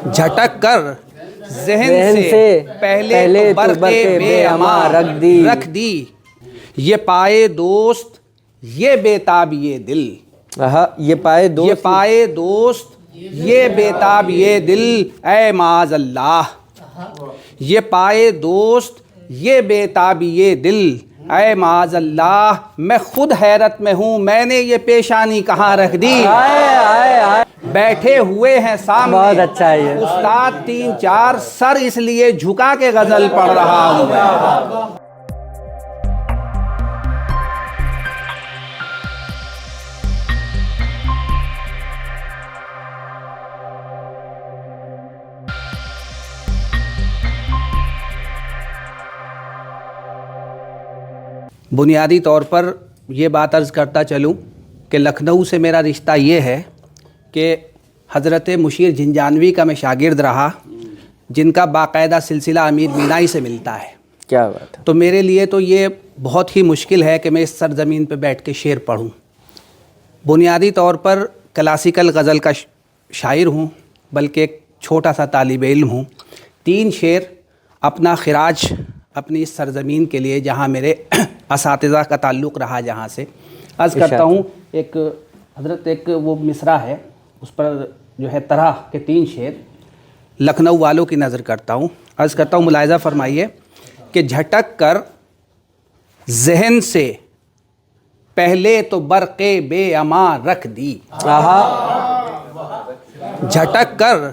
جھٹک کر ذہن سے پہلے تو برقِ بے اما رکھ دی، یہ پائے دوست یہ بےتاب یہ دل، یہ پائے دوست یہ بےتاب یہ دل، اے معاذ اللہ، یہ پائے دوست یہ بےتاب یہ دل، اے معاذ اللہ، میں خود حیرت میں ہوں، میں نے یہ پیشانی کہاں رکھ دی۔ بیٹھے ہوئے ہیں سامنے بہت اچھا ہے یہ استاد 3-4، سر اس لیے جھکا کے غزل پڑھ رہا ہوں۔ بنیادی طور پر یہ بات عرض کرتا چلوں کہ لکھنؤ سے میرا رشتہ یہ ہے کہ حضرت مشیر جھنجھانوی کا میں شاگرد رہا، جن کا باقاعدہ سلسلہ امیر مینائی سے ملتا ہے۔ کیا بات ہے۔ تو میرے لیے تو یہ بہت ہی مشکل ہے کہ میں اس سرزمین پہ بیٹھ کے شعر پڑھوں۔ بنیادی طور پر کلاسیکل غزل کا شاعر ہوں، بلکہ ایک چھوٹا سا طالب علم ہوں۔ 3 شعر اپنا خراج اپنی اس سرزمین کے لیے جہاں میرے اساتذہ کا تعلق رہا جہاں سے عرض کرتا ہوں۔ ایک حضرت ایک وہ مصرع ہے، اس پر جو ہے طرح کے 3 شعر لکھنؤ والوں کی نظر کرتا ہوں، عرض کرتا ہوں، ملاحظہ فرمائیے کہ جھٹک کر ذہن سے پہلے تو برقِ بے اما رکھ دی، جھٹک کر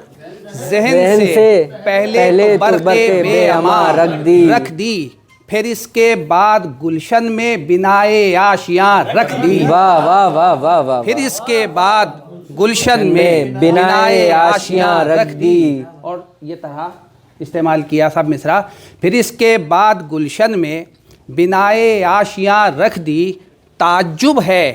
ذہن سے پہلے تو برقِ بے اما رکھ دی، پھر اس کے بعد گلشن میں بنائے آشیاں رکھ دی، واہ واہ واہ واہ واہ، پھر اس کے بعد گلشن میں بنائے آشیاں رکھ دی، اور یہ طرح استعمال کیا سب مصرع، پھر اس کے بعد گلشن میں بنائے آشیاں رکھ دی، تعجب ہے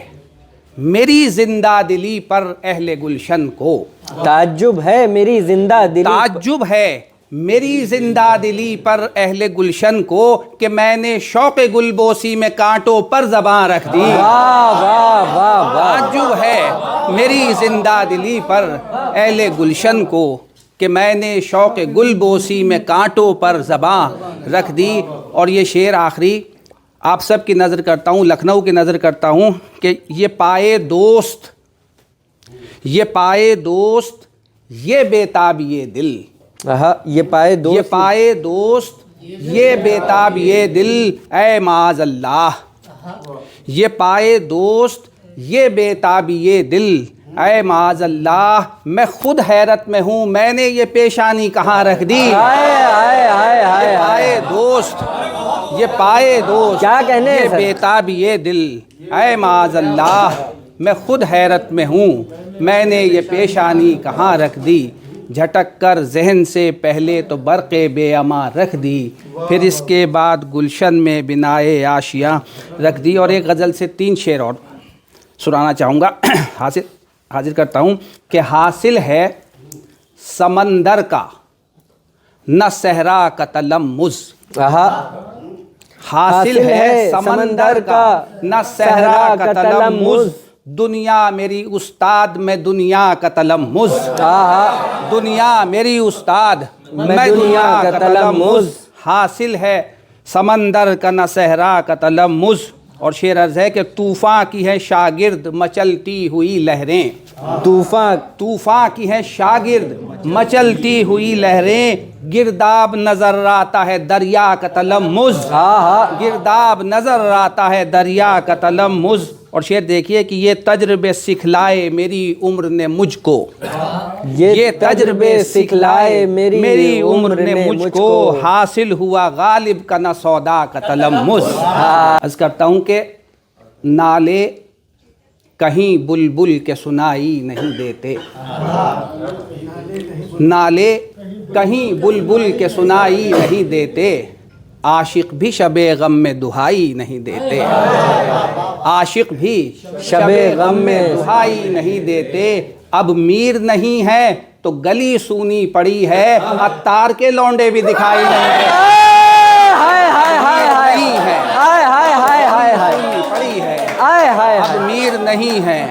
میری زندہ دلی پر اہل گلشن کو، تعجب ہے میری زندہ دلی، تعجب ہے میری زندہ دلی پر اہل گلشن کو کہ میں نے شوق گل بوسی میں کانٹوں پر زباں رکھ دی، واہ واہ واہ، تعجب ہے میری زندہ دلی پر اہل گلشن کو کہ میں نے شوق گل بوسی میں کانٹوں پر زباں رکھ دی۔ اور یہ شعر آخری آپ سب کی نظر کرتا ہوں، لکھنؤ کی نظر کرتا ہوں کہ یہ پائے دوست یہ بےتاب یہ دل، یہ پائے دوست یہ بےتاب یہ دل، اے معاذ اللہ، یہ پائے دوست یہ بےتاب یہ دل، اے معاذ اللہ، میں خود حیرت میں ہوں، میں نے یہ پیشانی کہاں رکھ دی۔ یہ پائے دوست کیا کہنے یہ بےتاب یہ دل، اے معاذ اللہ، میں خود حیرت میں ہوں، میں نے یہ پیشانی کہاں رکھ دی، جھٹک کر ذہن سے پہلے تو برقِ بے اما رکھ دی، پھر اس کے بعد گلشن میں بنائے آشیاں رکھ دی۔ اور ایک غزل سے 3 شعر اور سنانا چاہوں گا، حاضر کرتا ہوں کہ حاصل ہے سمندر کا نہ صحرا کا تلمذ، حاصل ہے سمندر کا نہ صحرا کا تلمذ، دنیا میری استاد میں دنیا کا تلمذ، دنیا میری استاد میں دنیا کا تلمذ، حاصل ہے سمندر کا نہ صحرا کا تلمذ۔ اور شعر عرض ہے کہ طوفاں کی ہے شاگرد مچلتی ہوئی لہریں، طوفاں کی ہے شاگرد مچلتی ہوئی لہریں، گرداب نظر آتا ہے دریا کا تلمذ، گرداب نظر آتا ہے دریا کا تلمذ۔ اور شعر دیکھیے کہ یہ تجربے سکھلائے میری عمر نے مجھ کو، یہ تجربے سکھلائے میری عمر نے مجھ کو، حاصل ہوا غالب کا نہ سودا کا تلمذ۔ عرض کرتا ہوں کہ نالے کہیں بلبل کے سنائی نہیں دیتے، نالے کہیں بلبل کے سنائی نہیں دیتے، عاشق بھی شب غم میں دہائی نہیں دیتے، عاشق بھی شب غم میں دہائی نہیں دیتے، اب میر نہیں ہے تو گلی سونی پڑی ہے، عطار کے لونڈے بھی دکھائی نہیں دیتے، اب میر نہیں ہے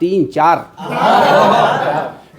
3-4,